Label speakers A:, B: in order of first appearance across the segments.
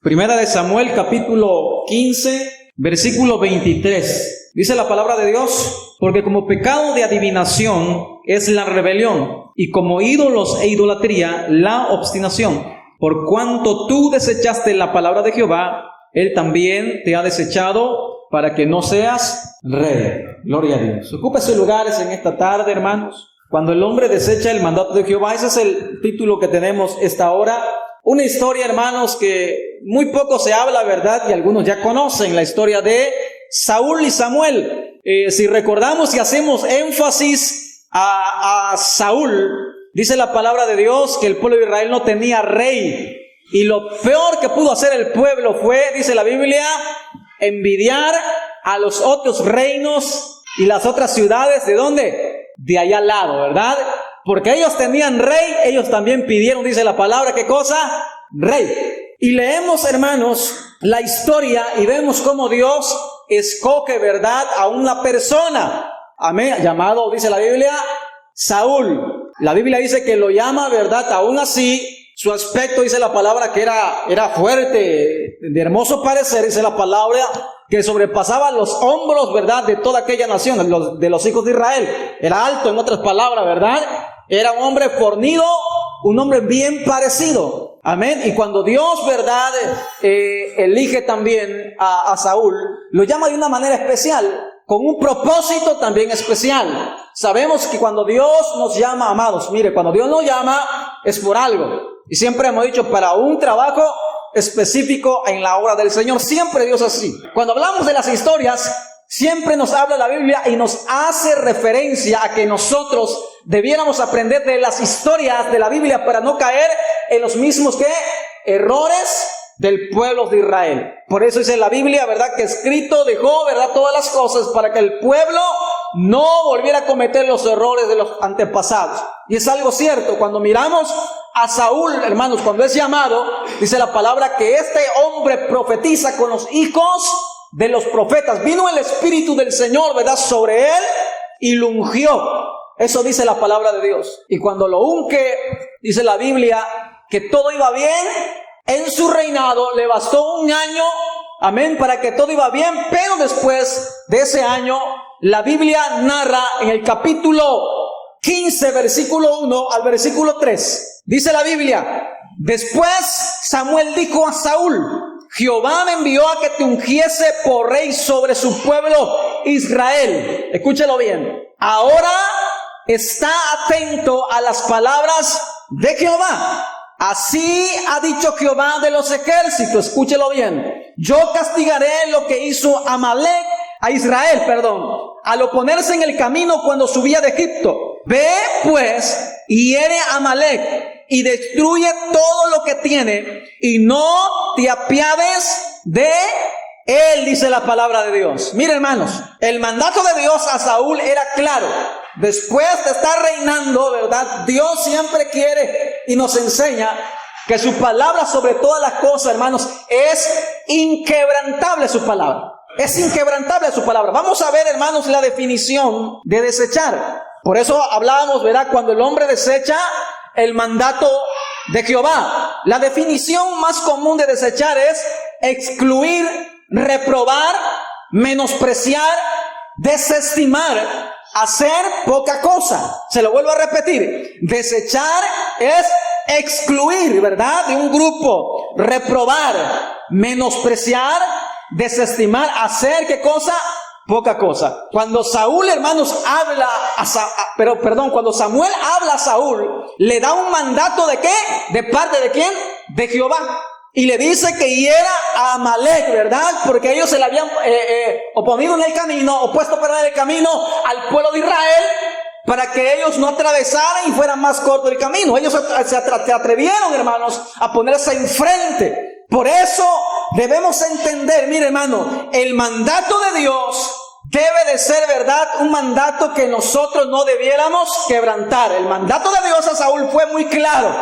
A: Primera de Samuel, capítulo 15, versículo 23. Dice la palabra de Dios: porque como pecado de adivinación es la rebelión, y como ídolos e idolatría la obstinación. Por cuanto tú desechaste la palabra de Jehová, Él también te ha desechado para que no seas rey. Gloria a Dios. Ocupe sus lugares en esta tarde, hermanos. Cuando el hombre desecha el mandato de Jehová, ese es el título que tenemos esta hora. Una historia, hermanos, que muy poco se habla, ¿verdad? Y algunos ya conocen la historia de Saúl y Samuel. Si recordamos y hacemos énfasis a Saúl, dice la palabra de Dios que el pueblo de Israel no tenía rey. Y lo peor que pudo hacer el pueblo fue, dice la Biblia, envidiar a los otros reinos y las otras ciudades. ¿De dónde? De allá al lado, ¿verdad? Porque ellos tenían rey, ellos también pidieron, dice la palabra, ¿qué cosa? Rey. Y leemos, hermanos, la historia y vemos cómo Dios escoge, ¿verdad?, a una persona, amén, llamado, dice la Biblia, Saúl. La Biblia dice que lo llama, ¿verdad? Aún así, su aspecto, dice la palabra, que era fuerte, de hermoso parecer, dice la palabra, que sobrepasaba los hombros, ¿verdad?, de toda aquella nación, de los hijos de Israel. Era alto, en otras palabras, ¿verdad? Era un hombre fornido, un hombre bien parecido. Amén. Y cuando Dios, ¿verdad?, elige también a Saúl, lo llama de una manera especial, con un propósito también especial. Sabemos que cuando Dios nos llama, amados, mire, cuando Dios nos llama es por algo. Y siempre hemos dicho, para un trabajo específico en la obra del Señor. Siempre Dios así. Cuando hablamos de las historias, siempre nos habla la Biblia y nos hace referencia a que nosotros debiéramos aprender de las historias de la Biblia para no caer en los mismos errores del pueblo de Israel. Por eso dice la Biblia, ¿verdad?, que escrito dejó, ¿verdad?, todas las cosas para que el pueblo no volviera a cometer los errores de los antepasados. Y es algo cierto. Cuando miramos a Saúl, hermanos, cuando es llamado, dice la palabra que este hombre profetiza con los hijos de los profetas. Vino el Espíritu del Señor, ¿verdad?, sobre él y lo ungió. Eso dice la palabra de Dios. Y cuando lo unge, dice la Biblia que todo iba bien en su reinado. Le bastó un año, amén, para que todo iba bien. Pero después de ese año, la Biblia narra en el capítulo 15, versículo 1 al versículo 3. Dice la Biblia: después Samuel dijo a Saúl: Jehová me envió a que te ungiese por rey sobre su pueblo Israel. Escúchelo bien. Ahora está atento a las palabras de Jehová. Así ha dicho Jehová de los ejércitos. Escúchelo bien. Yo castigaré lo que hizo a Israel, al oponerse en el camino cuando subía de Egipto. Ve pues y hiere a Amalek y destruye todo lo que tiene, y no te apiades de él, dice la palabra de Dios. Mire, hermanos, el mandato de Dios a Saúl era claro. Después de estar reinando, ¿verdad?, Dios siempre quiere y nos enseña que su palabra sobre todas las cosas, hermanos, es inquebrantable su palabra. Es inquebrantable su palabra. Vamos a ver, hermanos, la definición de desechar. Por eso hablábamos, ¿verdad?, cuando el hombre desecha el mandato de Jehová. La definición más común de desechar es excluir, reprobar, menospreciar, desestimar, hacer poca cosa. Se lo vuelvo a repetir. Desechar es excluir, ¿verdad?, de un grupo, reprobar, menospreciar, desestimar, hacer ¿qué cosa? Poca cosa. Cuando Saúl, hermanos, cuando Samuel habla a Saúl, le da un mandato ¿de qué? ¿De parte de quién? De Jehová. Y le dice que hiera a Amalek, ¿verdad? Porque ellos se le habían oponido en el camino, opuesto para el camino al pueblo de Israel, para que ellos no atravesaran y fueran más corto el camino. Ellos se atrevieron, hermanos, a ponerse enfrente. Por eso debemos entender, mire, hermano, el mandato de Dios debe de ser, ¿verdad?, un mandato que nosotros no debiéramos quebrantar. El mandato de Dios a Saúl fue muy claro.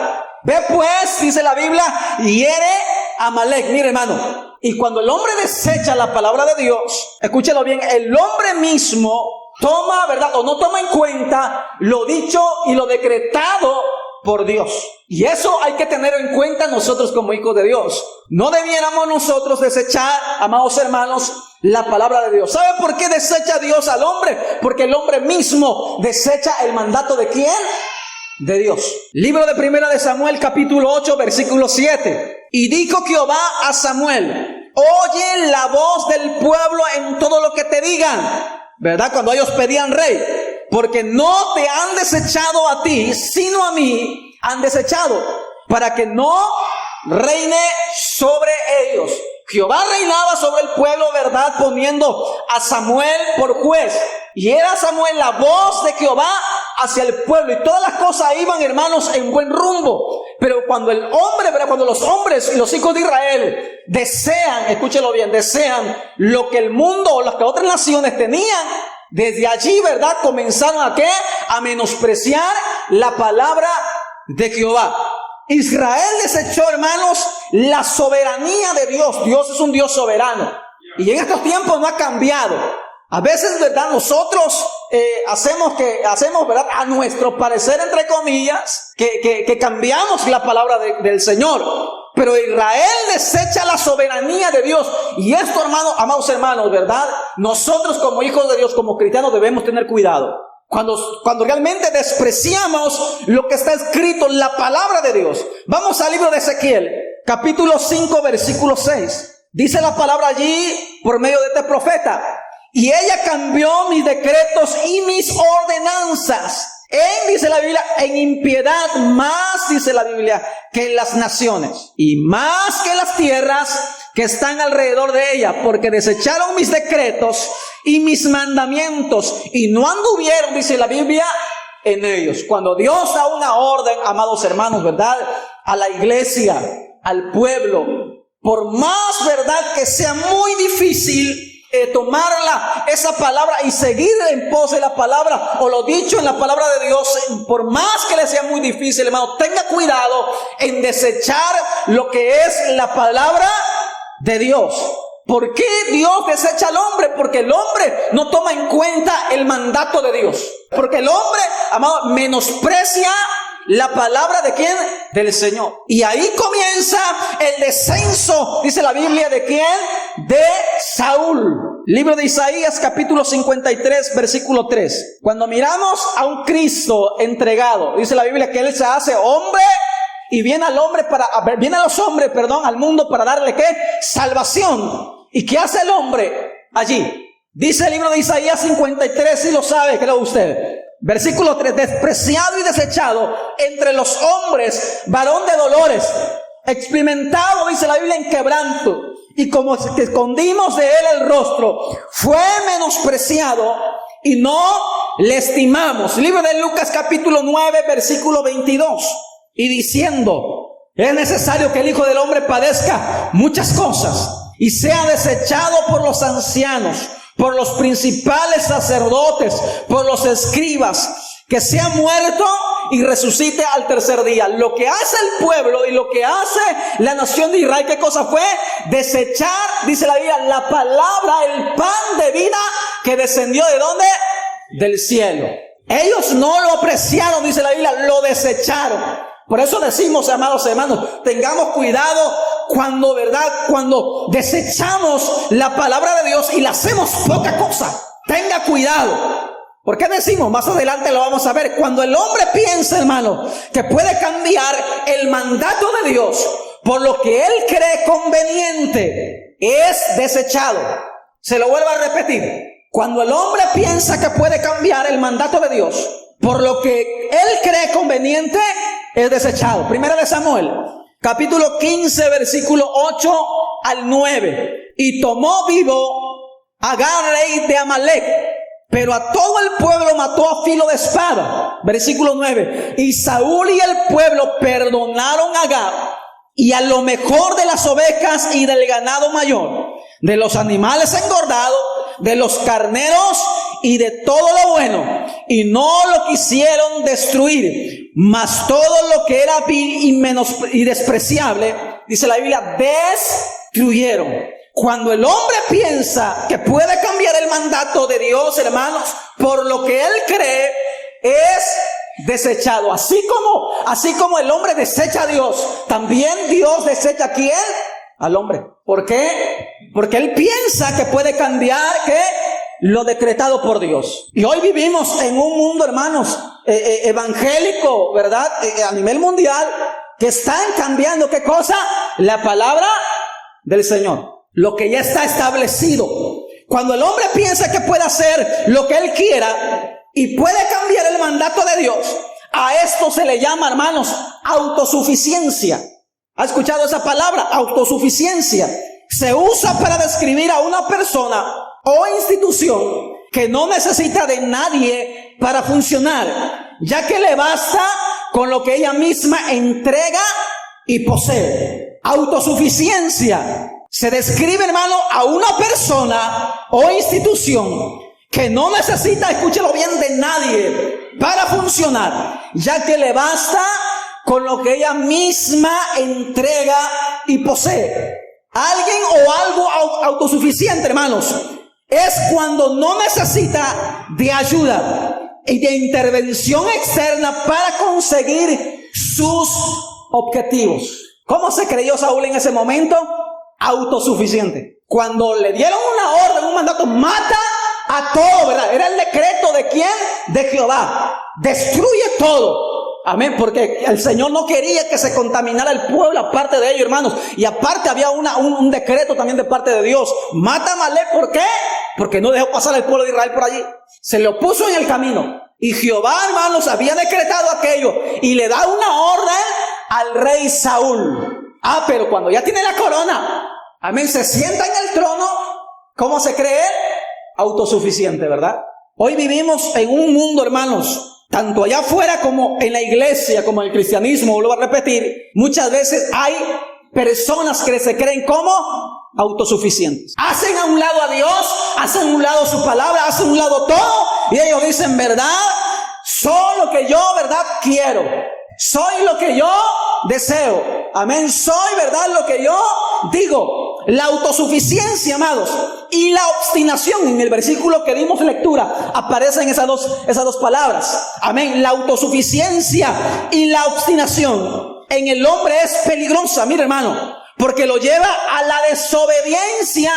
A: Ve pues, dice la Biblia, hiere a Amalek. Mire, hermano, y cuando el hombre desecha la palabra de Dios, escúchelo bien, el hombre mismo toma, ¿verdad?, o no toma en cuenta lo dicho y lo decretado por Dios. Y eso hay que tener en cuenta nosotros como hijos de Dios. No debiéramos nosotros desechar, amados hermanos, la palabra de Dios. ¿Sabe por qué desecha Dios al hombre? Porque el hombre mismo desecha el mandato ¿de quién? De Dios. Libro de Primera de Samuel, capítulo 8, versículo 7. Y dijo Jehová a Samuel: oye la voz del pueblo en todo lo que te digan. ¿Verdad? Cuando ellos pedían rey. Porque no te han desechado a ti, sino a mí han desechado, para que no reine sobre ellos. Jehová reinaba sobre el pueblo, ¿verdad? Poniendo a Samuel por juez. Y era Samuel la voz de Jehová hacia el pueblo. Y todas las cosas iban, hermanos, en buen rumbo. Pero cuando el hombre, ¿verdad? Cuando los hombres y los hijos de Israel desean, escúchelo bien, desean lo que el mundo o las que otras naciones tenían, desde allí, ¿verdad? Comenzaron ¿a qué? A menospreciar la palabra de Jehová. Israel desechó, hermanos, la soberanía de Dios. Dios es un Dios soberano. Y en estos tiempos no ha cambiado. A veces, ¿verdad? Nosotros hacemos, ¿verdad? A nuestro parecer, entre comillas, que cambiamos la palabra del Señor. Pero Israel desecha la soberanía de Dios. Y esto, hermanos, amados hermanos, ¿verdad? Nosotros como hijos de Dios, como cristianos, debemos tener cuidado. Cuando realmente despreciamos lo que está escrito en la palabra de Dios. Vamos al libro de Ezequiel, capítulo 5, versículo 6. Dice la palabra allí por medio de este profeta: y ella cambió mis decretos y mis ordenanzas dice la Biblia, en impiedad más, dice la Biblia, que en las naciones, y más que las tierras que están alrededor de ella, porque desecharon mis decretos y mis mandamientos, y no anduvieron, dice la Biblia, en ellos. Cuando Dios da una orden, amados hermanos, ¿verdad?, a la iglesia, al pueblo, por más, ¿verdad?, que sea muy difícil tomarla, esa palabra, y seguir en pos de la palabra o lo dicho en la palabra de Dios, por más que le sea muy difícil, hermano, tenga cuidado en desechar lo que es la palabra de Dios. ¿Por qué Dios desecha al hombre? Porque el hombre no toma en cuenta el mandato de Dios. Porque el hombre, amado, menosprecia la palabra ¿de quién? Del Señor. Y ahí comienza el descenso, dice la Biblia, ¿de quién? De Saúl. Libro de Isaías, capítulo 53, versículo 3. Cuando miramos a un Cristo entregado, dice la Biblia que Él se hace hombre y viene a los hombres, al mundo para darle ¿qué? Salvación. ¿Y qué hace el hombre allí? Dice el libro de Isaías 53, si lo sabe, creo usted. Versículo 3, despreciado y desechado entre los hombres, varón de dolores, experimentado, dice la Biblia, en quebranto, y como que escondimos de él el rostro, fue menospreciado y no le estimamos. Libro de Lucas capítulo 9, versículo 22, y diciendo: es necesario que el Hijo del Hombre padezca muchas cosas y sea desechado por los ancianos, por los principales sacerdotes, por los escribas, que sea muerto y resucite al tercer día. Lo que hace el pueblo y lo que hace la nación de Israel, ¿qué cosa fue? Desechar, dice la Biblia, la palabra, el pan de vida que descendió ¿de dónde? Del cielo. Ellos no lo apreciaron, dice la Biblia, lo desecharon. Por eso decimos, amados hermanos, tengamos cuidado cuando, ¿verdad?, cuando desechamos la palabra de Dios y le hacemos poca cosa. Tenga cuidado. ¿Por qué decimos? Más adelante lo vamos a ver. Cuando el hombre piensa, hermano, que puede cambiar el mandato de Dios por lo que él cree conveniente, es desechado. Se lo vuelvo a repetir. Cuando el hombre piensa que puede cambiar el mandato de Dios por lo que él cree conveniente, es desechado. Primera de Samuel, capítulo 15, versículo 8 al 9. Y tomó vivo Agag, rey de Amalek, pero a todo el pueblo mató a filo de espada. Versículo 9. Y Saúl y el pueblo perdonaron a Agag y a lo mejor de las ovejas y del ganado mayor, de los animales engordados, de los carneros y de todo lo bueno, y no lo quisieron destruir, mas todo lo que era vil y despreciable, dice la Biblia, destruyeron. Cuando el hombre piensa que puede cambiar el mandato de Dios, hermanos, por lo que él cree, es desechado. Así como el hombre desecha a Dios, también Dios desecha ¿a quién? Al hombre. ¿Por qué? Porque él piensa que puede cambiar, ¿qué? Lo decretado por Dios. Y hoy vivimos en un mundo, hermanos, evangélico, ¿verdad? A nivel mundial, que están cambiando, ¿qué cosa? La palabra del Señor. Lo que ya está establecido. Cuando el hombre piensa que puede hacer lo que él quiera y puede cambiar el mandato de Dios, a esto se le llama, hermanos, autosuficiencia. ¿Ha escuchado esa palabra? Autosuficiencia. Se usa para describir a una persona o institución que no necesita de nadie para funcionar, ya que le basta con lo que ella misma entrega y posee. Autosuficiencia se describe, hermano, a una persona o institución que no necesita, escúchelo bien, de nadie para funcionar, ya que le basta con lo que ella misma entrega y posee. Alguien o algo autosuficiente, hermanos, es cuando no necesita de ayuda y de intervención externa para conseguir sus objetivos. ¿Cómo se creyó Saúl en ese momento? Autosuficiente. Cuando le dieron una orden, un mandato, mata a todo, ¿verdad? Era el decreto ¿de quién? De Jehová. Destruye todo. Amén, porque el Señor no quería que se contaminara el pueblo, aparte de ello, hermanos. Y aparte había un decreto también de parte de Dios. Mata a Amalek, ¿por qué? Porque no dejó pasar el pueblo de Israel por allí. Se lo puso en el camino. Y Jehová, hermanos, había decretado aquello. Y le da una orden al rey Saúl. Pero cuando ya tiene la corona, amén, se sienta en el trono, ¿cómo se cree? Autosuficiente, ¿verdad? Hoy vivimos en un mundo, hermanos, tanto allá afuera como en la iglesia, como en el cristianismo, vuelvo a repetir, muchas veces hay personas que se creen como autosuficientes. Hacen a un lado a Dios, hacen a un lado su palabra, hacen a un lado todo, y ellos dicen, ¿verdad? Soy lo que yo, ¿verdad? Quiero. Soy lo que yo deseo. Amén. Soy, ¿verdad? Lo que yo digo. La autosuficiencia, amados, y la obstinación, en el versículo que dimos lectura, aparecen esas dos palabras. Amén. La autosuficiencia y la obstinación en el hombre es peligrosa, mire, hermano, porque lo lleva a la desobediencia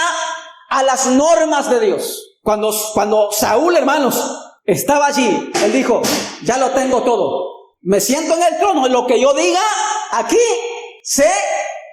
A: a las normas de Dios. Cuando Saúl, hermanos, estaba allí, él dijo, ya lo tengo todo. Me siento en el trono, lo que yo diga aquí se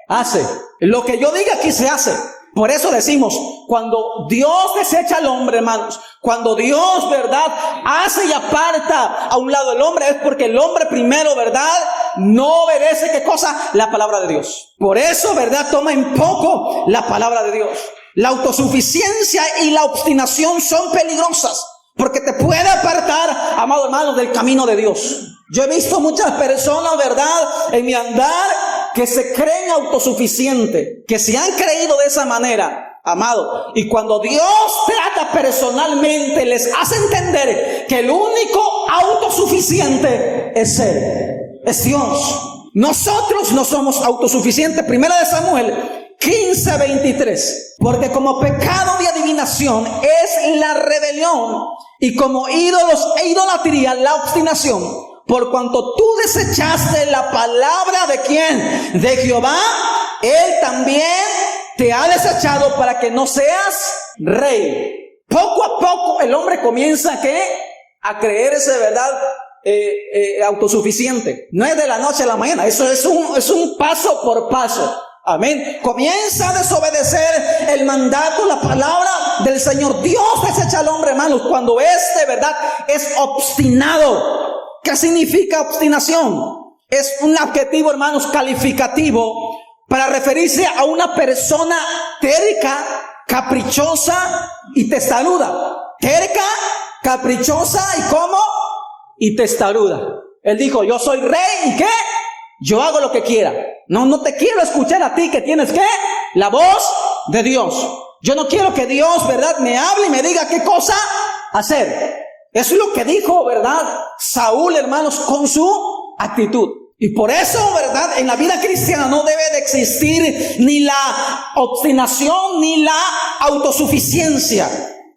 A: hace. Lo que yo diga aquí se hace. Por eso decimos, cuando Dios desecha al hombre, hermanos, cuando Dios, ¿verdad?, hace y aparta a un lado el hombre, es porque el hombre primero, ¿verdad?, no obedece, ¿qué cosa? La palabra de Dios. Por eso, ¿verdad?, toma en poco la palabra de Dios. La autosuficiencia y la obstinación son peligrosas, porque te puede apartar, amado hermano, del camino de Dios. Yo he visto muchas personas, ¿verdad?, en mi andar, que se creen autosuficientes, que se han creído de esa manera, amado. Y cuando Dios trata personalmente, les hace entender que el único autosuficiente es Él, es Dios. Nosotros no somos autosuficientes. Primera de Samuel 15:23. Porque como pecado de adivinación es la rebelión, y como ídolos e idolatría la obstinación. Por cuanto tú desechaste la palabra ¿de quién? De Jehová, Él también te ha desechado para que no seas rey. Poco a poco el hombre comienza ¿qué? A creerse, ¿verdad?, autosuficiente. No es de la noche a la mañana, eso es un paso por paso. Amén. Comienza a desobedecer el mandato, la palabra del Señor. Dios desecha al hombre, hermanos, cuando ¿verdad?, es obstinado. ¿Qué significa obstinación? Es un adjetivo, hermanos, calificativo para referirse a una persona terca, caprichosa y testaruda. Terca, caprichosa y ¿cómo? Y testaruda. Él dijo, yo soy rey y ¿qué? Yo hago lo que quiera. No te quiero escuchar a ti que tienes ¿qué? La voz de Dios. Yo no quiero que Dios, ¿verdad?, me hable y me diga qué cosa hacer. Eso es lo que dijo, ¿verdad?, Saúl, hermanos, con su actitud. Y por eso, ¿verdad?, en la vida cristiana no debe de existir ni la obstinación ni la autosuficiencia.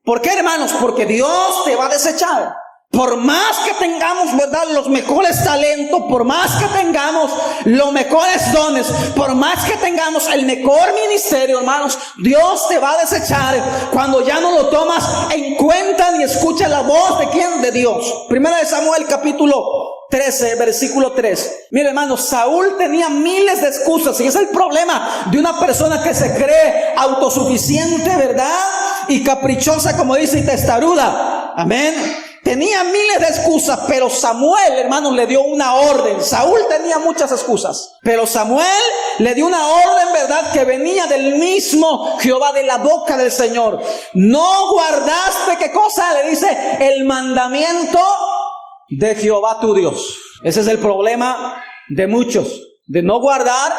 A: ¿Por qué, hermanos? Porque Dios te va a desechar.
B: Por más que tengamos, ¿verdad?, los mejores talentos, por más que tengamos los mejores dones, por más que tengamos el mejor ministerio, hermanos, Dios te va a desechar cuando ya no lo tomas en cuenta ni escuchas la voz de ¿quién? De Dios. Primera de Samuel, capítulo 13, versículo 3. Mire, hermano, Saúl tenía miles de excusas, y es el problema de una persona que se cree autosuficiente, ¿verdad?, y caprichosa, como dice, y testaruda. Amén. Tenía miles de excusas, pero Samuel, hermanos, le dio una orden. Saúl tenía muchas excusas, pero Samuel le dio una orden, ¿verdad?, que venía del mismo Jehová, de la boca del Señor. No guardaste, ¿qué cosa? Le dice, el mandamiento de Jehová tu Dios. Ese es el problema de muchos, de no guardar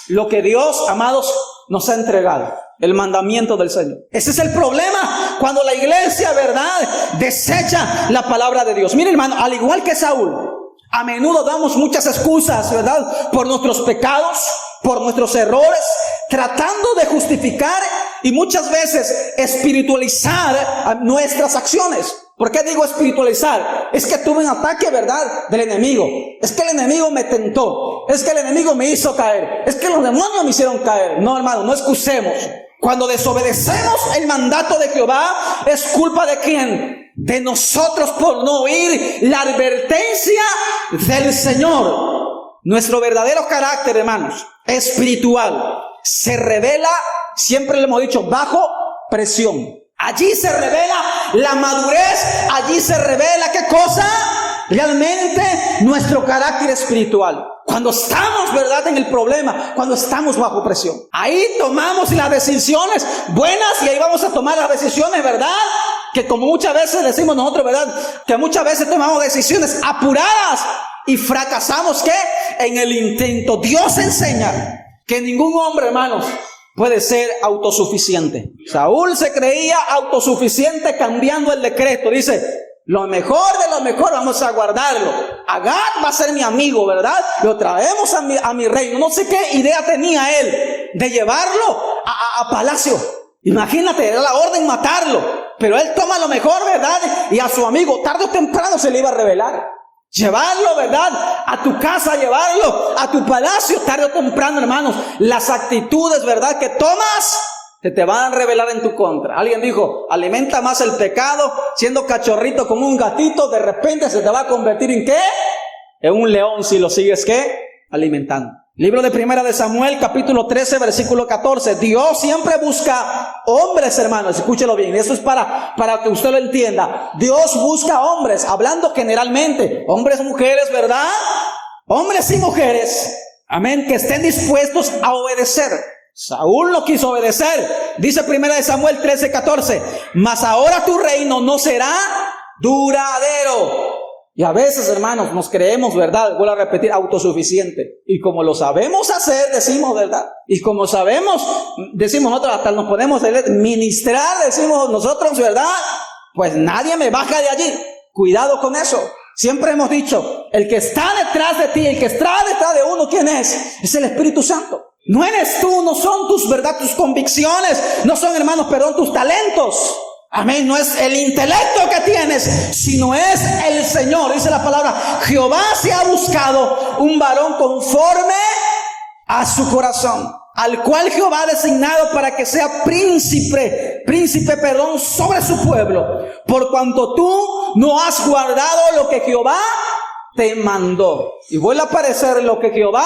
B: lo que Dios, amados, nos ha entregado. El mandamiento del Señor. Ese es el problema cuando la iglesia, ¿verdad?, desecha la palabra de Dios. Mire, hermano, al igual que Saúl, a menudo damos muchas excusas, ¿verdad?, por nuestros pecados, por nuestros errores, tratando de justificar y muchas veces espiritualizar nuestras acciones. ¿Por qué digo espiritualizar? Es que tuve un ataque, ¿verdad?, del enemigo. Es que el enemigo me tentó. Es que el enemigo me hizo caer. Es que los demonios me hicieron caer. No, hermano, no excusemos. Cuando desobedecemos el mandato de Jehová, ¿es culpa de quién? De nosotros por no oír la advertencia del Señor. Nuestro verdadero carácter, hermanos, espiritual, se revela, siempre le hemos dicho, bajo presión. Allí se revela la madurez, allí se revela, ¿qué cosa? Realmente nuestro carácter espiritual. Cuando estamos, ¿verdad?, en el problema, cuando estamos bajo presión, ahí tomamos las decisiones buenas, y ahí vamos a tomar las decisiones, ¿verdad?, que como muchas veces decimos nosotros, ¿verdad?, que muchas veces tomamos decisiones apuradas y fracasamos, ¿qué? En el intento. Dios enseña que ningún hombre, hermanos, puede ser autosuficiente. Saúl se creía autosuficiente cambiando el decreto. Dice, lo mejor de lo mejor vamos a guardarlo. Agag va a ser mi amigo, ¿verdad? Lo traemos a mi reino. No sé qué idea tenía él de llevarlo a palacio. Imagínate, era la orden matarlo. Pero él toma lo mejor, ¿verdad? Y a su amigo, tarde o temprano se le iba a revelar. Llevarlo, ¿verdad?, a tu casa, llevarlo a tu palacio, tarde o temprano, hermanos, las actitudes, ¿verdad?, que tomas te van a revelar en tu contra. Alguien dijo, alimenta más el pecado, siendo cachorrito como un gatito, de repente se te va a convertir ¿en qué? En un león si lo sigues, ¿qué? Alimentando. Libro de Primera de Samuel, capítulo 13, versículo 14. Dios siempre busca hombres, hermanos, escúchelo bien, eso es para que usted lo entienda. Dios busca hombres, hablando generalmente, hombres, mujeres, ¿verdad? Hombres y mujeres, amén, que estén dispuestos a obedecer. Saúl no quiso obedecer. Dice Primera de Samuel 13, 14, mas ahora tu reino no será duradero. Y a veces, hermanos, nos creemos, ¿verdad?, vuelvo a repetir, autosuficiente. Y como lo sabemos hacer, decimos, ¿verdad? Y como sabemos, decimos nosotros, hasta nos podemos ministrar, decimos nosotros, ¿verdad? Pues nadie me baja de allí. Cuidado con eso. Siempre hemos dicho, el que está detrás de ti, el que está detrás de uno, ¿quién es? Es el Espíritu Santo. No eres tú, no son tus, ¿verdad?, tus convicciones, no son, hermanos, perdón, tus talentos. Amén, no es el intelecto que tienes, sino es el Señor. Dice la palabra, Jehová se ha buscado un varón conforme a su corazón, al cual Jehová ha designado para que sea príncipe, sobre su pueblo, por cuanto tú no has guardado lo que Jehová te mandó. Y vuelve a aparecer lo que Jehová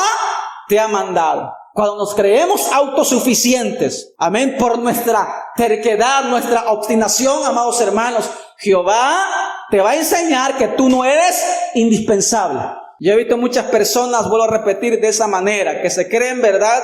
B: te ha mandado. Cuando nos creemos autosuficientes, amén, por nuestra terquedad, nuestra obstinación, amados hermanos, Jehová te va a enseñar que tú no eres indispensable. Yo he visto muchas personas, vuelvo a repetir, de esa manera, que se creen, ¿verdad?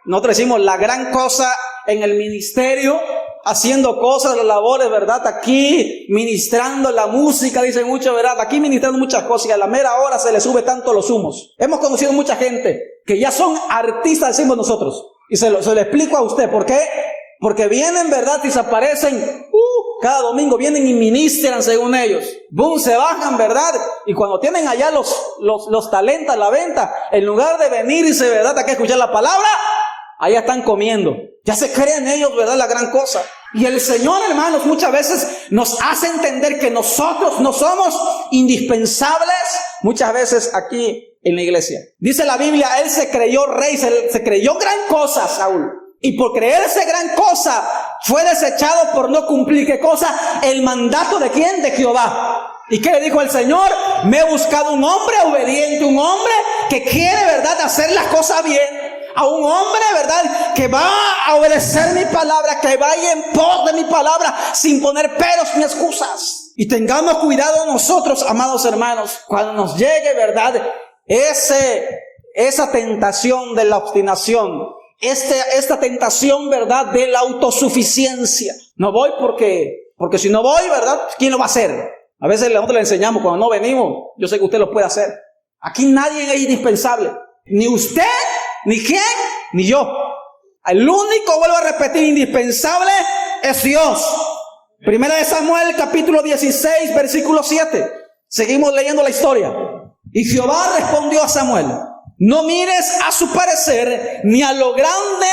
B: Nosotros decimos la gran cosa en el ministerio, haciendo cosas, las labores, ¿verdad? Aquí ministrando la música, dicen mucho, ¿verdad? Aquí ministrando muchas cosas y a la mera hora se le sube tanto los humos. Hemos conocido mucha gente que ya son artistas, decimos nosotros. Y se lo explico a usted. ¿Por qué? Porque vienen, ¿verdad? Y se aparecen, cada domingo vienen y ministran según ellos. Boom, se bajan, ¿verdad? Y cuando tienen allá los talentos a la venta, en lugar de venirse, ¿verdad?, aquí a escuchar la palabra, allá están comiendo. Ya se creen ellos, ¿verdad?, la gran cosa. Y el Señor, hermanos, muchas veces nos hace entender que nosotros no somos indispensables, muchas veces aquí en la iglesia. Dice la Biblia, él se creyó rey, se creyó gran cosa, Saúl. Y por creerse gran cosa, fue desechado por no cumplir, ¿qué cosa? El mandato ¿de quién? De Jehová. ¿Y qué le dijo el Señor? Me he buscado un hombre obediente, un hombre que quiere, ¿verdad?, hacer las cosas bien. A un hombre, ¿verdad?, que va a obedecer mi palabra, que vaya en pos de mi palabra, sin poner peros ni excusas. Y tengamos cuidado nosotros, amados hermanos, cuando nos llegue, ¿verdad?, esa tentación de la obstinación, esta tentación, ¿verdad?, de la autosuficiencia. No voy porque si no voy, ¿verdad?, ¿quién lo va a hacer? A veces nosotros le enseñamos, cuando no venimos, yo sé que usted lo puede hacer. Aquí nadie es indispensable. Ni usted, ni quién, ni yo. El único, vuelvo a repetir, indispensable es Dios. Primera de Samuel, capítulo 16, versículo 7. Seguimos leyendo la historia. Y Jehová respondió a Samuel: no mires a su parecer, ni a lo grande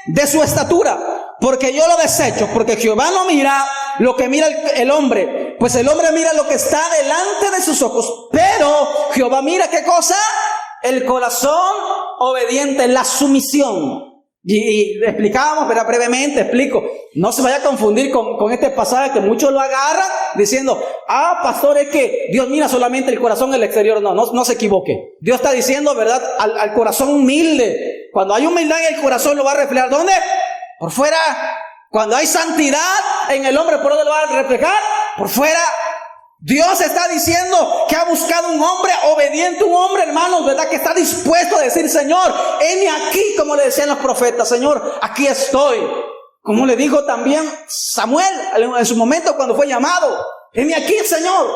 B: de su estatura, porque yo lo desecho. Porque Jehová no mira lo que mira el hombre, pues el hombre mira lo que está delante de sus ojos. Pero Jehová mira, ¿qué cosa? El corazón obediente, la sumisión. Y explicábamos, pero brevemente explico. No se vaya a confundir con este pasaje que muchos lo agarran diciendo: pastor, es que Dios mira solamente el corazón, el exterior. No se equivoque. Dios está diciendo, ¿verdad?, al corazón humilde. Cuando hay humildad en el corazón, lo va a reflejar. ¿Dónde? Por fuera. Cuando hay santidad en el hombre, ¿por dónde lo va a reflejar? Por fuera. Dios está diciendo que ha buscado un hombre obediente, un hombre, hermanos, ¿verdad?, que está dispuesto a decir: Señor, heme aquí, como le decían los profetas. Señor, aquí estoy. Como le dijo también Samuel en su momento cuando fue llamado: heme aquí, Señor.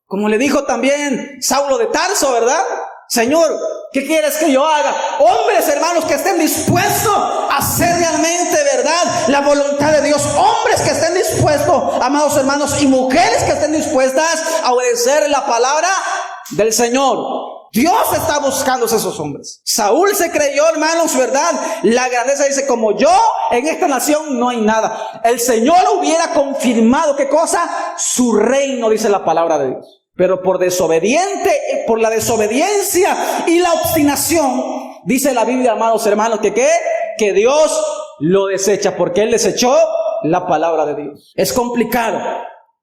B: Como le dijo también Saulo de Tarso, ¿verdad? Señor, ¿qué quieres que yo haga? Hombres, hermanos, que estén dispuestos a hacer realmente, ¿verdad?, la voluntad de Dios. Hombres que estén dispuestos, amados hermanos, y mujeres que estén dispuestas a obedecer la palabra del Señor. Dios está buscando esos hombres. Saúl se creyó, hermanos, ¿verdad?, la grandeza. Dice: como yo en esta nación no hay nada. El Señor hubiera confirmado, ¿qué cosa? Su reino, dice la palabra de Dios. Pero por la desobediencia y la obstinación, dice la Biblia, amados hermanos, que Dios lo desecha, porque Él desechó la palabra de Dios. Es complicado.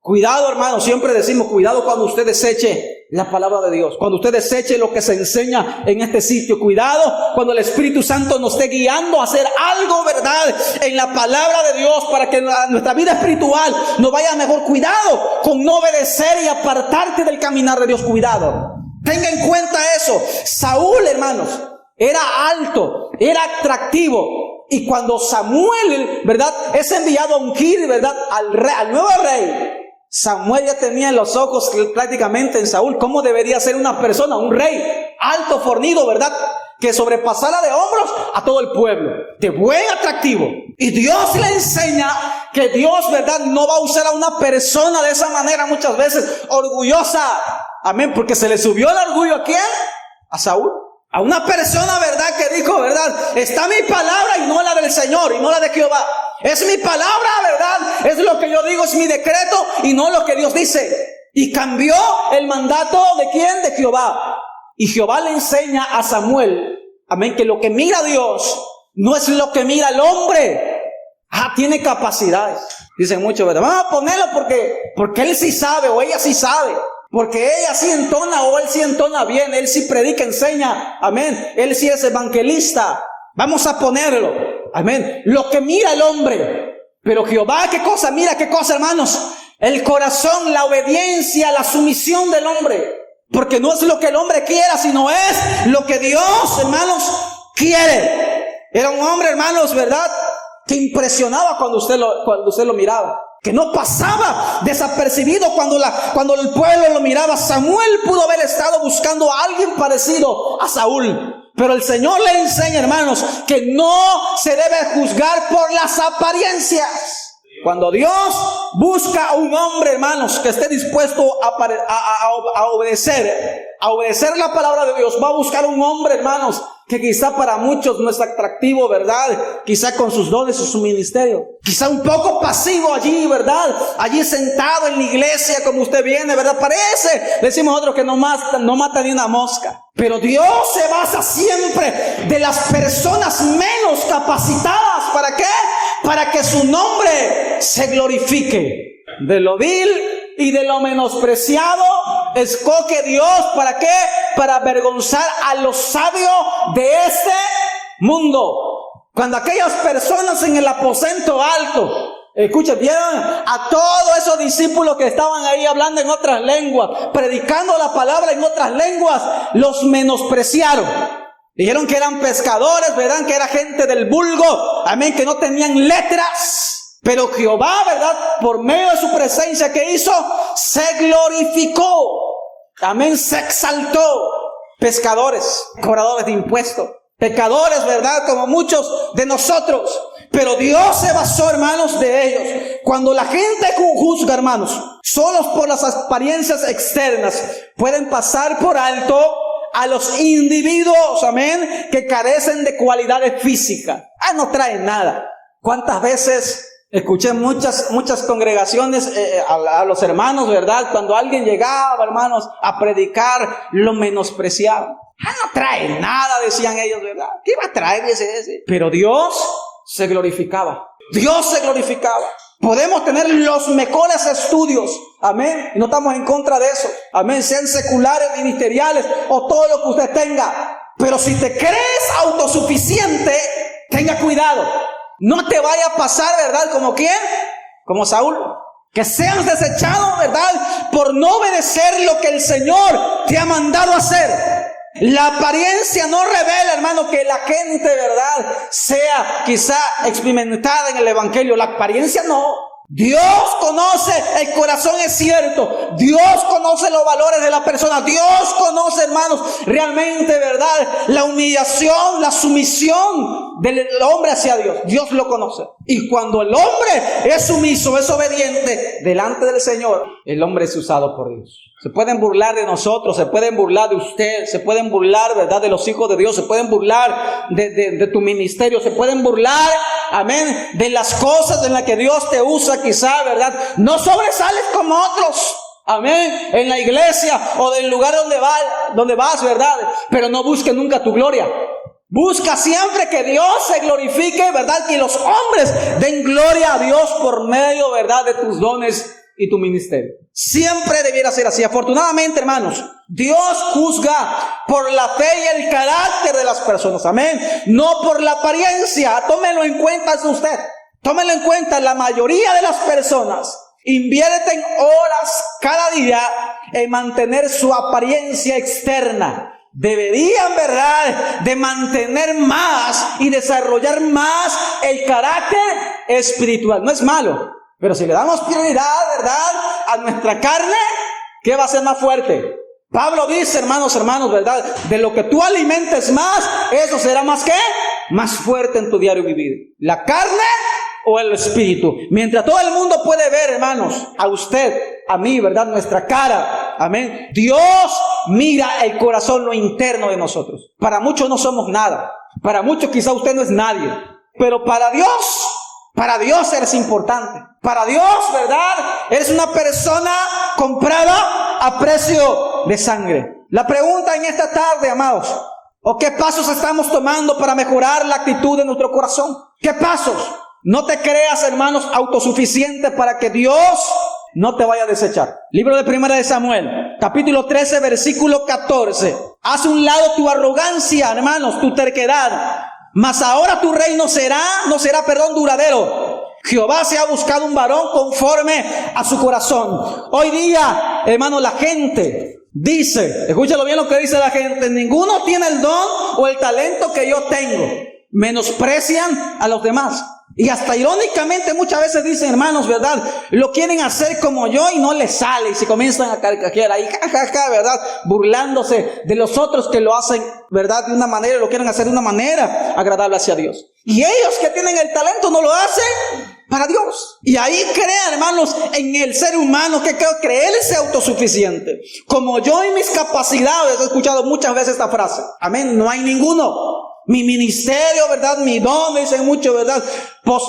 B: Cuidado, hermanos, siempre decimos: cuidado cuando usted deseche la palabra de Dios, cuando usted deseche lo que se enseña en este sitio. Cuidado cuando el Espíritu Santo nos esté guiando a hacer algo, ¿verdad?, en la palabra de Dios, para que nuestra vida espiritual nos vaya mejor. Cuidado con no obedecer y apartarte del caminar de Dios. Cuidado, tenga en cuenta eso. Saúl, hermanos, era alto, era atractivo. Y cuando Samuel, ¿verdad?, es enviado a ungir, ¿verdad?, al nuevo rey, Samuel ya tenía en los ojos prácticamente en Saúl cómo debería ser una persona, un rey alto, fornido, ¿verdad?, que sobrepasara de hombros a todo el pueblo, de buen atractivo. Y Dios le enseña que Dios, ¿verdad?, no va a usar a una persona de esa manera, muchas veces orgullosa. Amén, porque se le subió el orgullo ¿a quién? A Saúl. A una persona, ¿verdad?, que dijo, ¿verdad?, está mi palabra y no la del Señor, y no la de Jehová. Es mi palabra, ¿verdad?, es lo que yo digo, es mi decreto y no lo que Dios dice. Y cambió el mandato ¿de quién? De Jehová. Y Jehová le enseña a Samuel, amén, que lo que mira Dios no es lo que mira el hombre. Tiene capacidades. Dicen muchos, ¿verdad?, vamos a ponerlo porque él sí sabe o ella sí sabe. Porque ella sí entona o él sí entona bien, él sí predica, enseña, amén, él sí es evangelista. Vamos a ponerlo, amén, lo que mira el hombre. Pero Jehová, ¿qué cosa? Mira, ¿qué cosa, hermanos? El corazón, la obediencia, la sumisión del hombre. Porque no es lo que el hombre quiera, sino es lo que Dios, hermanos, quiere. Era un hombre, hermanos, ¿verdad?, que impresionaba cuando usted lo miraba, que no pasaba desapercibido cuando el pueblo lo miraba. Samuel pudo haber estado buscando a alguien parecido a Saúl, pero el Señor le enseña, hermanos, que no se debe juzgar por las apariencias. Cuando Dios busca un hombre, hermanos, que esté dispuesto a obedecer la palabra de Dios. Va a buscar un hombre, hermanos, que quizá para muchos no es atractivo, ¿verdad? Quizá con sus dones y su ministerio. Quizá un poco pasivo allí, ¿verdad? Allí sentado en la iglesia, como usted viene, ¿verdad? Parece, decimos otros, que no mata ni una mosca. Pero Dios se basa siempre de las personas menos capacitadas. ¿Para qué? Para que su nombre se glorifique. De lo vil y de lo menospreciado escoge Dios. ¿Para qué? Para avergonzar a los sabios de este mundo. Cuando aquellas personas en el aposento alto, escuchen, vieron a todos esos discípulos que estaban ahí hablando en otras lenguas, predicando la palabra en otras lenguas, los menospreciaron. Dijeron que eran pescadores, verán que era gente del vulgo, amén, que no tenían letras. Pero Jehová, ¿verdad? Por medio de su presencia, ¿qué hizo? Se glorificó. Amén, se exaltó. Pescadores, cobradores de impuestos, pecadores, ¿verdad? Como muchos de nosotros. Pero Dios se basó, hermanos, de ellos. Cuando la gente juzga, hermanos, solos por las apariencias externas, pueden pasar por alto a los individuos, amén, que carecen de cualidades físicas. No traen nada. ¿Cuántas veces escuché muchas congregaciones a los hermanos, ¿verdad? Cuando alguien llegaba, hermanos, a predicar, lo menospreciaban. No trae nada, decían ellos, ¿verdad? ¿Qué va a traer ese? Pero Dios se glorificaba. Dios se glorificaba. Podemos tener los mejores estudios, amén, y no estamos en contra de eso, amén, sean seculares, ministeriales o todo lo que usted tenga. Pero si te crees autosuficiente, tenga cuidado. No te vaya a pasar, ¿verdad? ¿Como quién? Como Saúl. Que seas desechado, ¿verdad? Por no obedecer lo que el Señor te ha mandado hacer. La apariencia no revela, hermano, que la gente, ¿verdad?, sea quizá experimentada en el evangelio. La apariencia no. Dios conoce el corazón, es cierto. Dios conoce los valores de la persona. Dios conoce, hermanos, realmente, ¿verdad?, la humillación, la sumisión del hombre hacia Dios. Dios lo conoce. Y cuando el hombre es sumiso, es obediente delante del Señor, el hombre es usado por Dios. Se pueden burlar de nosotros, se pueden burlar de usted, se pueden burlar, ¿verdad?, de los hijos de Dios, se pueden burlar de tu ministerio, se pueden burlar, amén, de las cosas en las que Dios te usa, quizá, ¿verdad? No sobresales como otros, amén, en la iglesia o del lugar donde vas, ¿verdad? Pero no busques nunca tu gloria. Busca siempre que Dios se glorifique, ¿verdad? Que los hombres den gloria a Dios por medio, ¿verdad?, de tus dones y tu ministerio. Siempre debiera ser así. Afortunadamente, hermanos, Dios juzga por la fe y el carácter de las personas, amén, no por la apariencia. Tómelo en cuenta eso usted. Tómelo en cuenta. La mayoría de las personas invierten horas cada día en mantener su apariencia externa. Deberían, ¿verdad?, de mantener más y desarrollar más el carácter espiritual. No es malo, pero si le damos prioridad, ¿verdad?, a nuestra carne, ¿qué va a ser más fuerte? Pablo dice, hermanos, ¿verdad?, de lo que tú alimentes más, eso será más ¿qué? Más fuerte en tu diario vivir. ¿La carne o el espíritu? Mientras todo el mundo puede ver, hermanos, a usted, a mí, ¿verdad?, nuestra cara, amén, Dios mira el corazón, lo interno de nosotros. Para muchos no somos nada. Para muchos quizá usted no es nadie. Pero para Dios eres importante. Para Dios, ¿verdad?, eres una persona comprada a precio de sangre. La pregunta en esta tarde, amados, ¿o qué pasos estamos tomando para mejorar la actitud de nuestro corazón? ¿Qué pasos? No te creas, hermanos, autosuficiente para que Dios no te vaya a desechar. Libro de Primera de Samuel, capítulo 13, versículo 14. Haz un lado tu arrogancia, hermanos, tu terquedad. Mas ahora tu reino no será duradero. Jehová se ha buscado un varón conforme a su corazón. Hoy día, hermano, la gente dice, escúchalo bien lo que dice la gente: ninguno tiene el don o el talento que yo tengo. Menosprecian a los demás. Y hasta irónicamente muchas veces dicen, hermanos, ¿verdad?, lo quieren hacer como yo y no les sale. Y se comienzan a carcajear ahí, ¿verdad?, burlándose de los otros que lo hacen, ¿verdad?, de una manera, lo quieren hacer de una manera agradable hacia Dios. Y ellos que tienen el talento no lo hacen. para Dios. Y ahí crea, hermanos, en el ser humano que cree él sea autosuficiente. Como yo y mis capacidades, he escuchado muchas veces esta frase. Amén, no hay ninguno. Mi ministerio, ¿verdad? Mi don, me dicen mucho, ¿verdad?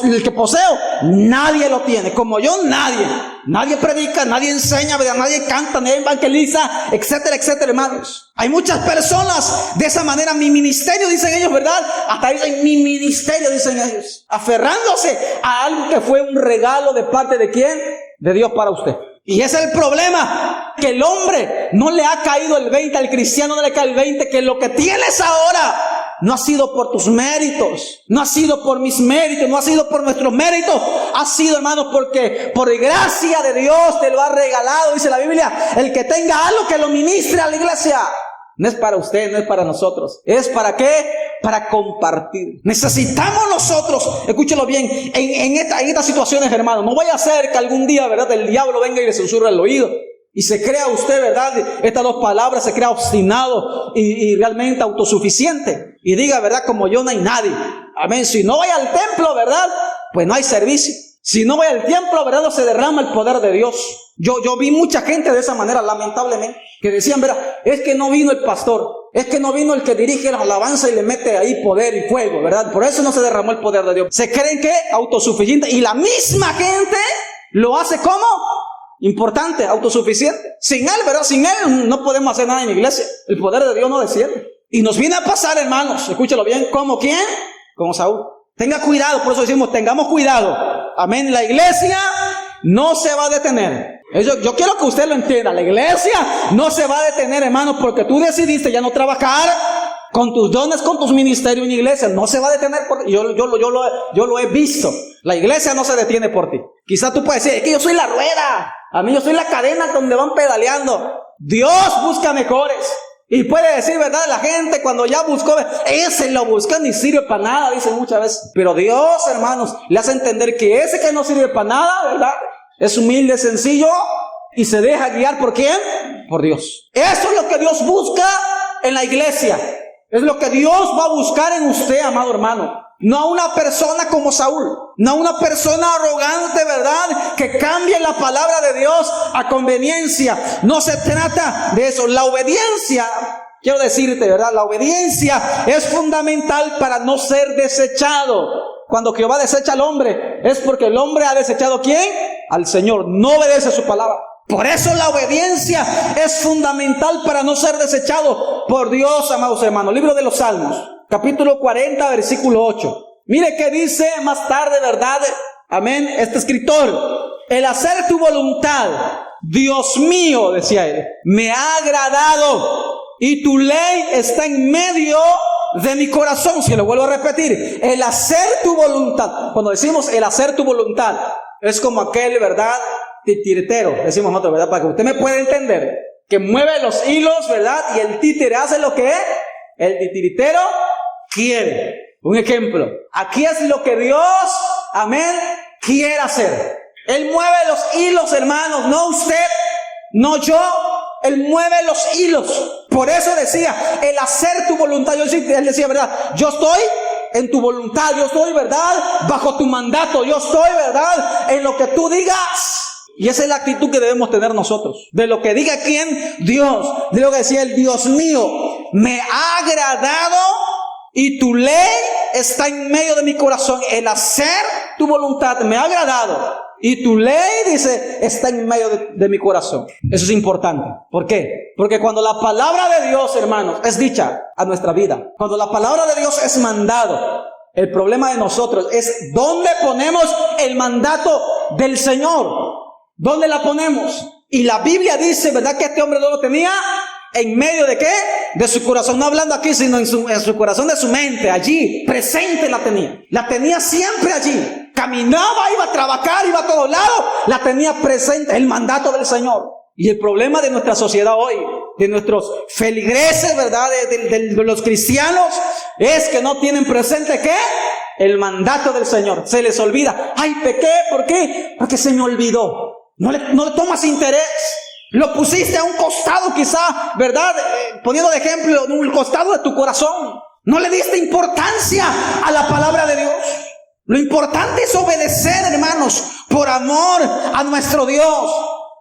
B: El que poseo, nadie lo tiene. Como yo, nadie. Nadie predica, nadie enseña, ¿verdad? Nadie canta, nadie evangeliza, etcétera, etcétera, hermanos. Hay muchas personas de esa manera. Mi ministerio, dicen ellos, ¿verdad? Hasta dicen mi ministerio, dicen ellos. Aferrándose a algo que fue un regalo de parte de ¿quién? De Dios para usted. Y ese es el problema, que el hombre no le ha caído el 20, al cristiano no le cae el 20, que lo que tienes ahora no ha sido por tus méritos, no ha sido por mis méritos, no ha sido por nuestros méritos, ha sido, hermanos, porque por gracia de Dios te lo ha regalado, dice la Biblia. El que tenga algo que lo ministre a la iglesia. No es para usted, no es para nosotros. ¿Es para qué? Para compartir. Necesitamos nosotros, escúchelo bien, en estas situaciones, hermanos. No vaya a ser que algún día, ¿verdad?, el diablo venga y le susurre el oído. Y se crea usted, ¿verdad?, estas dos palabras, se crea obstinado y realmente autosuficiente. Y diga, ¿verdad?, como yo no hay nadie. Amén. Si no vaya al templo, ¿verdad?, pues no hay servicio. Si no vaya al templo, ¿verdad?, no se derrama el poder de Dios. Yo vi mucha gente de esa manera, lamentablemente, que decían, ¿verdad?, es que no vino el pastor, es que no vino el que dirige la alabanza y le mete ahí poder y fuego, ¿verdad? Por eso no se derramó el poder de Dios. Se creen que autosuficiente, y la misma gente lo hace como importante, autosuficiente. Sin él, ¿verdad? Sin él no podemos hacer nada en la iglesia. El poder de Dios no desciende. Y nos viene a pasar, hermanos, escúchalo bien, ¿como quién? Como Saúl. Tenga cuidado, por eso decimos, tengamos cuidado. Amén. La iglesia no se va a detener. Yo quiero que usted lo entienda. La iglesia no se va a detener, hermano, porque tú decidiste ya no trabajar con tus dones, con tus ministerios en la iglesia. No se va a detener. Yo lo he visto. La iglesia no se detiene por ti. Quizás tú puedes decir, es que yo soy la rueda. A mí yo soy la cadena donde van pedaleando. Dios busca mejores. Y puede decir, ¿verdad?, la gente cuando ya buscó, ese lo busca, ni sirve para nada, dicen muchas veces. Pero Dios, hermanos, le hace entender que ese que no sirve para nada, ¿verdad?, es humilde, sencillo, y se deja guiar ¿por quién? Por Dios. Eso es lo que Dios busca en la iglesia. Es lo que Dios va a buscar en usted, amado hermano. No a una persona como Saúl, no a una persona arrogante, ¿verdad?, que cambie la palabra de Dios a conveniencia. No se trata de eso. La obediencia, quiero decirte, ¿verdad?, la obediencia es fundamental para no ser desechado. Cuando Jehová desecha al hombre, es porque el hombre ha desechado ¿a quién? Al Señor. No obedece su palabra. Por eso la obediencia es fundamental para no ser desechado por Dios, amados hermanos. Libro de los Salmos, capítulo 40, versículo 8. Mire qué dice más tarde, ¿verdad? Amén. Este escritor: el hacer tu voluntad, Dios mío, decía él, me ha agradado, y tu ley está en medio de mi corazón. Si lo vuelvo a repetir, el hacer tu voluntad. Cuando decimos el hacer tu voluntad, es como aquel, ¿verdad?, titiritero, decimos nosotros, ¿verdad?, para que usted me pueda entender, que mueve los hilos, ¿verdad?, y el títere hace lo que el titiritero quiere. Un ejemplo, aquí es lo que Dios, amén, quiere hacer. Él mueve los hilos, hermanos, no usted, no yo. Él mueve los hilos. Por eso decía, el hacer tu voluntad. Él decía, ¿verdad?, yo estoy en tu voluntad, yo estoy, ¿verdad?, bajo tu mandato, yo estoy, ¿verdad?, en lo que tú digas. Y esa es la actitud que debemos tener nosotros. De lo que diga quién, Dios. De lo que decía el Dios mío, me ha agradado, y tu ley está en medio de mi corazón. El hacer tu voluntad me ha agradado, y tu ley, dice, está en medio de mi corazón. Eso es importante. ¿Por qué? Porque cuando la palabra de Dios, hermanos, es dicha a nuestra vida, cuando la palabra de Dios es mandado, el problema de nosotros es dónde ponemos el mandato del Señor. ¿Dónde la ponemos? Y la Biblia dice, ¿verdad?, que este hombre no lo tenía en medio de ¿qué? De su corazón. No hablando aquí, sino en su corazón, de su mente. Allí, presente la tenía. La tenía siempre allí. Caminaba, iba a trabajar, iba a todos lados. La tenía presente, el mandato del Señor. Y el problema de nuestra sociedad hoy, de nuestros feligreses, ¿verdad?, de los cristianos, es que no tienen presente ¿qué? El mandato del Señor. Se les olvida. Ay, pequé, ¿por qué? Porque se me olvidó. No le tomas interés. Lo pusiste a un costado quizá, ¿verdad? Poniendo de ejemplo, un costado de tu corazón. No le diste importancia a la palabra de Dios. Lo importante es obedecer, hermanos, por amor a nuestro Dios.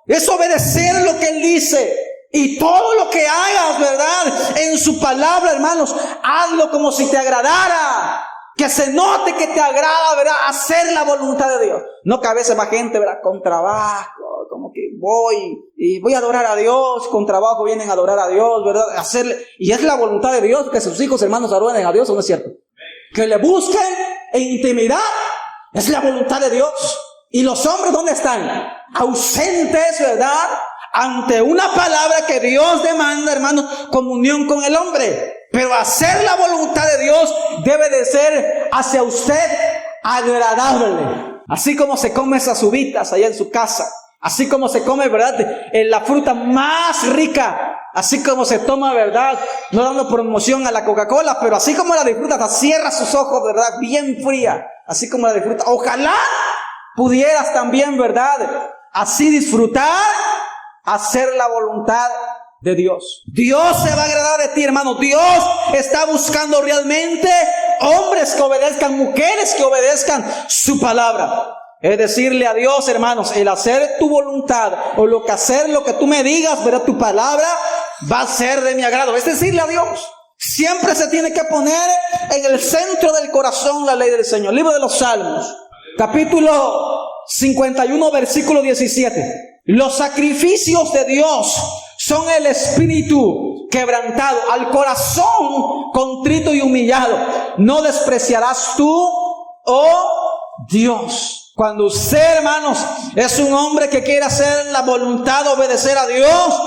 B: Es obedecer lo que Él dice. Y todo lo que hagas, ¿verdad?, en su palabra, hermanos, hazlo como si te agradara. Que se note que te agrada, ¿verdad?, hacer la voluntad de Dios. No que a veces va gente, ¿verdad?, con trabajo, como que voy a adorar a Dios, con trabajo vienen a adorar a Dios, ¿verdad?, y es la voluntad de Dios que sus hijos, hermanos, adoren a Dios, ¿o no es cierto? Que le busquen en intimidad, es la voluntad de Dios. Y los hombres, ¿dónde están? Ausentes, ¿verdad?, ante una palabra que Dios demanda, hermanos, comunión con el hombre. Pero hacer la voluntad de Dios debe de ser hacia usted agradable. Así como se come esas uvitas allá en su casa. Así como se come, ¿verdad?, la fruta más rica. Así como se toma, ¿verdad?, no dando promoción a la Coca-Cola, pero así como la disfruta, hasta cierra sus ojos, ¿verdad?, bien fría. Así como la disfruta. Ojalá pudieras también, ¿verdad?, así disfrutar, hacer la voluntad de Dios. Dios se va a agradar de ti, hermano. Dios está buscando realmente hombres que obedezcan, mujeres que obedezcan su palabra. Es decirle a Dios, hermanos, el hacer tu voluntad o hacer lo que tú me digas, ¿verdad?, tu palabra va a ser de mi agrado. Es decirle a Dios. Siempre se tiene que poner en el centro del corazón la ley del Señor. Libro de los Salmos, capítulo 51, versículo 17. Los sacrificios de Dios son el espíritu quebrantado, al corazón contrito y humillado no despreciarás tú, oh Dios. Cuando usted, hermanos, es un hombre que quiere hacer la voluntad, obedecer a Dios,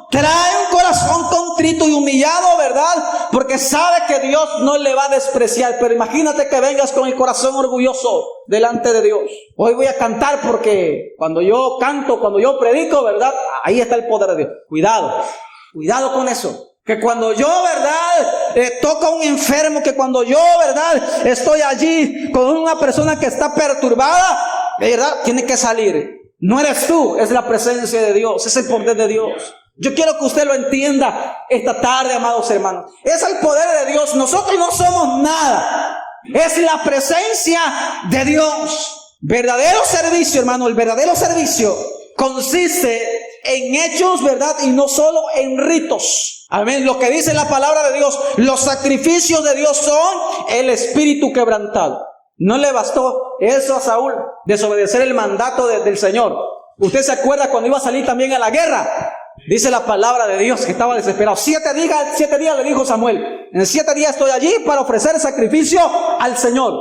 B: trae un corazón contrito y humillado, ¿verdad?, porque sabe que Dios no le va a despreciar. Pero imagínate que vengas con el corazón orgulloso delante de Dios. Hoy voy a cantar porque cuando yo canto, cuando yo predico, ¿verdad?, ahí está el poder de Dios. Cuidado con eso. Que cuando yo, ¿verdad?, toco a un enfermo, que cuando yo, ¿verdad?, estoy allí con una persona que está perturbada, ¿verdad?, tiene que salir. No eres tú, es la presencia de Dios, es el poder de Dios. Yo quiero que usted lo entienda esta tarde, amados hermanos. Es el poder de Dios. Nosotros no somos nada. Es la presencia de Dios. Verdadero servicio, hermano, el verdadero servicio consiste en hechos, ¿verdad?, y no solo en ritos. Amén. Lo que dice la palabra de Dios, los sacrificios de Dios son el espíritu quebrantado. No le bastó eso a Saúl, desobedecer el mandato del Señor. Usted se acuerda cuando iba a salir también a la guerra. Dice la palabra de Dios que estaba desesperado. 7 días le dijo Samuel: en 7 días estoy allí para ofrecer sacrificio al Señor.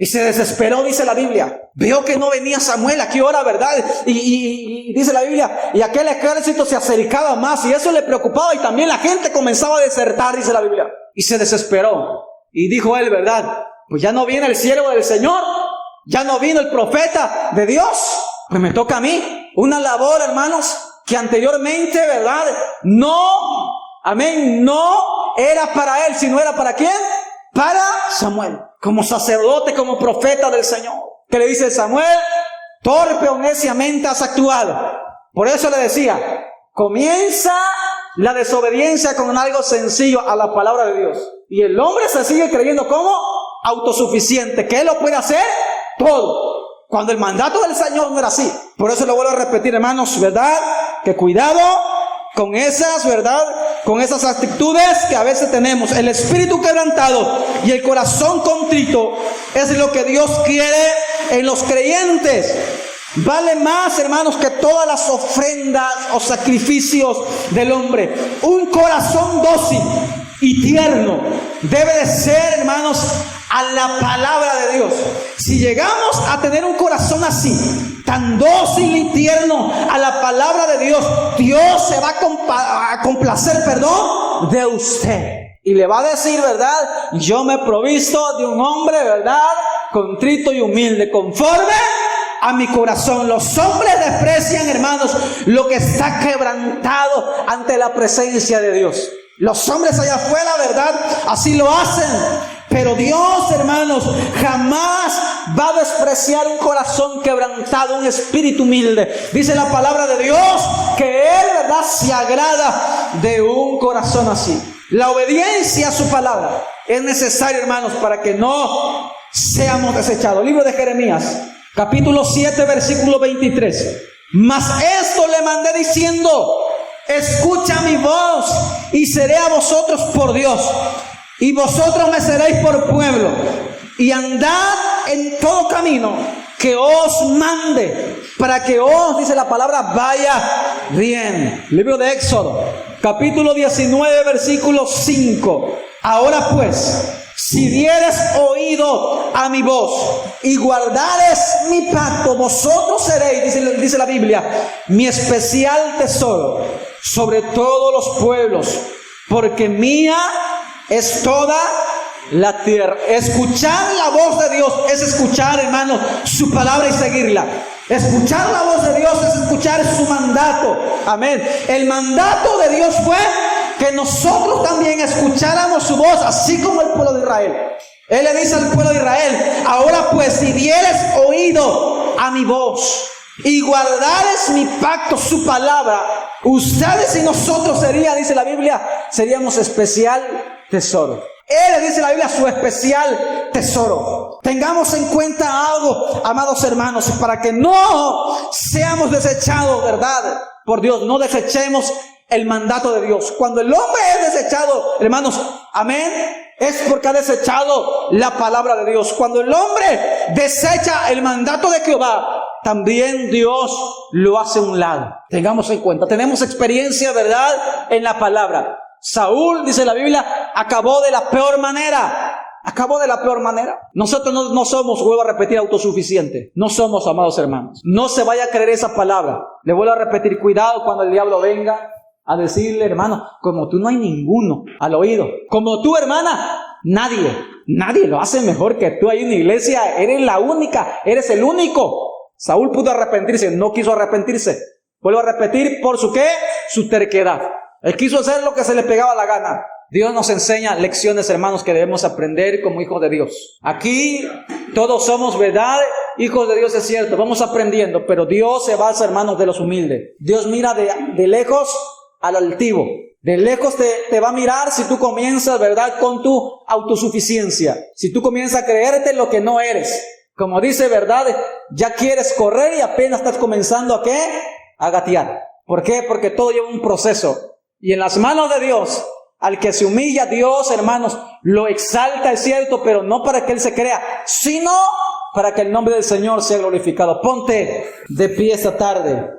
B: Y se desesperó, dice la Biblia. Vio que no venía Samuel, ¿a qué hora, verdad? Y dice la Biblia, y aquel ejército se acercaba más, y eso le preocupaba, y también la gente comenzaba a desertar, dice la Biblia. Y se desesperó. Y dijo él, ¿verdad?, pues ya no viene el siervo del Señor, ya no vino el profeta de Dios, pues me toca a mí. Una labor, hermanos, que anteriormente, ¿verdad?, no era para él, sino era ¿para quién? Para Samuel, como sacerdote, como profeta del Señor. Que le dice: Samuel, torpe o neciamente has actuado. Por eso le decía, comienza la desobediencia con algo sencillo a la palabra de Dios. Y el hombre se sigue creyendo como autosuficiente, que él lo puede hacer todo, cuando el mandato del Señor no era así. Por eso lo vuelvo a repetir, hermanos, ¿verdad?, que cuidado con esas, ¿verdad?, con esas actitudes que a veces tenemos. El espíritu quebrantado y el corazón contrito es lo que Dios quiere en los creyentes. Vale más, hermanos, que todas las ofrendas o sacrificios del hombre. Un corazón dócil y tierno debe de ser, hermanos, a la palabra de Dios. Si llegamos a tener un corazón así, tan dócil y tierno a la palabra de Dios, Dios se va a complacer, de usted. Y le va a decir, ¿verdad?, yo me he provisto de un hombre, ¿verdad?, contrito y humilde, conforme a mi corazón. Los hombres desprecian, hermanos, lo que está quebrantado ante la presencia de Dios. Los hombres allá afuera, ¿verdad?, así lo hacen. Pero Dios, hermanos, jamás va a despreciar un corazón quebrantado, un espíritu humilde. Dice la palabra de Dios que Él, ¿verdad?, se agrada de un corazón así. La obediencia a su palabra es necesaria, hermanos, para que no seamos desechados. Libro de Jeremías, capítulo 7, versículo 23. Mas esto le mandé diciendo: escucha mi voz, y seré a vosotros por Dios, y vosotros me seréis por pueblo, y andad en todo camino que os mande, para que os, dice la palabra, vaya bien. Libro de Éxodo, capítulo 19, versículo 5. Ahora pues, si dieres oído a mi voz y guardares mi pacto, vosotros seréis, dice la Biblia, mi especial tesoro sobre todos los pueblos, porque mía es toda la tierra. Escuchar la voz de Dios es escuchar, hermanos, su palabra y seguirla. Escuchar la voz de Dios es escuchar su mandato. Amén. El mandato de Dios fue que nosotros también escucháramos su voz, así como el pueblo de Israel. Él le dice al pueblo de Israel: ahora pues, si dieres oído a mi voz y guardares mi pacto, su palabra, ustedes y nosotros dice la Biblia, seríamos especial tesoro. Él, dice la Biblia, su especial tesoro. Tengamos en cuenta algo, amados hermanos, para que no seamos desechados, ¿verdad?, por Dios. No desechemos el mandato de Dios. Cuando el hombre es desechado, hermanos, amén, es porque ha desechado la palabra de Dios. Cuando el hombre desecha el mandato de Jehová, también Dios lo hace a un lado. Tengamos en cuenta, tenemos experiencia, ¿verdad?, en la palabra. Saúl, dice la Biblia, acabó de la peor manera. Acabó de la peor manera. Nosotros no somos, vuelvo a repetir, autosuficientes. No somos, amados hermanos. No se vaya a creer esa palabra. Le vuelvo a repetir, cuidado cuando el diablo venga a decirle: hermano, como tú no hay ninguno al oído. Como tú, hermana, nadie lo hace mejor que tú ahí en la iglesia. Eres la única, eres el único. Saúl pudo arrepentirse, no quiso arrepentirse. Vuelvo a repetir, ¿por su qué? Su terquedad. Él quiso hacer lo que se le pegaba la gana. Dios nos enseña lecciones, hermanos, que debemos aprender como hijos de Dios. Aquí todos somos, ¿verdad?, hijos de Dios, es cierto, vamos aprendiendo, pero Dios se basa, hermanos, de los humildes. Dios mira de lejos al altivo. De lejos te va a mirar si tú comienzas, ¿verdad?, con tu autosuficiencia. Si tú comienzas a creerte lo que no eres. Como dice, ¿verdad?, ya quieres correr y apenas estás comenzando ¿a qué? A gatear. ¿Por qué? Porque todo lleva un proceso. Y en las manos de Dios, al que se humilla, Dios, hermanos, lo exalta, es cierto, pero no para que Él se crea, sino para que el nombre del Señor sea glorificado. Ponte de pie esta tarde.